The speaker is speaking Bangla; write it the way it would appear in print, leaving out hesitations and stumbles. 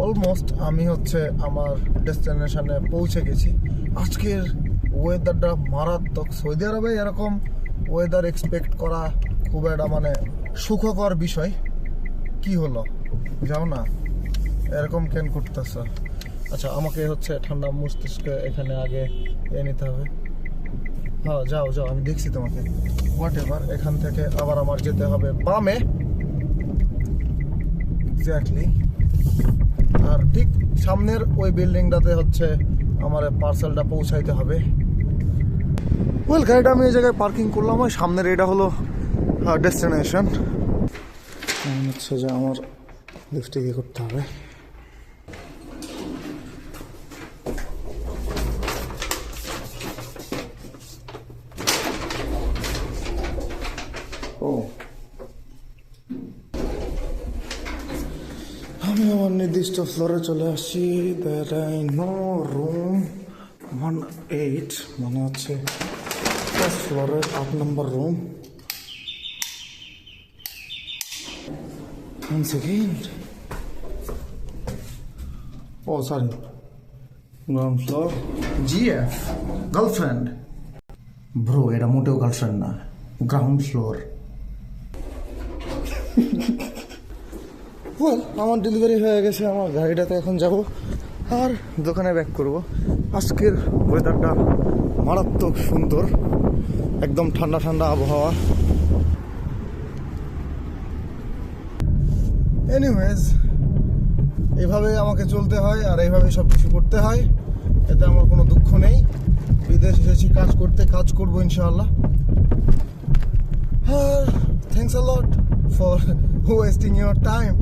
অলমোস্ট আমি হচ্ছে আমার ডেস্টিনেশনে পৌঁছে গেছি। আজকের ওয়েদারটা মারাত্মক। সৌদি আরবে এরকম ওয়েদার এক্সপেক্ট করা খুব একটা মানে সুখকর বিষয়। কি হলো, যাও না, এরকম কেন করতেছ? আচ্ছা, আমাকে হচ্ছে ঠান্ডা মস্তিষ্কে এখানে আগে নিতে হবে। হ্যাঁ, যাও যাও, আমি দেখছি তোমাকে। হোয়াট এভার, এখান থেকে আবার আমার যেতে হবে বামে। এক্স্যাক্টলি। আর ঠিক সামনের ওই বিল্ডিংটাতে হচ্ছে আমার পার্সেলটা পৌঁছাইতে হবে। ওয়েল, গাড়িটা আমি এই জায়গায় পার্কিং করলাম। ওই সামনের এটা হলো ডেস্টিনেশন। মনে হচ্ছে যে আমার লিফটে গিয়ে করতে হবে। ও, আমি আমার নির্দিষ্ট ফ্লোরে চলে আসছি। দ্যাট আই নো, রুম 18, মানে হচ্ছে ফার্স্ট ফ্লোরের 8 নম্বর room. One second. Oh, sorry. Ground floor. GF. Girlfriend. Bro, এটা মোটেও গার্লফ্রেন্ড না, গ্রাউন্ড ফ্লোর। ওয়েল, আমার ডেলিভারি হয়ে গেছে। আমার গাড়িটাতে এখন যাব আর দোকানে ব্যাক করব। আজকের ওয়েদারটা মারাত্মক সুন্দর, একদম ঠান্ডা ঠান্ডা আবহাওয়া। এনিওয়েজ, এইভাবে আমাকে চলতে হয় আর এইভাবে সব কিছু করতে হয়। এতে আমার কোনো দুঃখ নেই। বিদেশ এসেছি কাজ করতে, কাজ করবো ইনশাআল্লাহ। আর thanks a lot for wasting your time.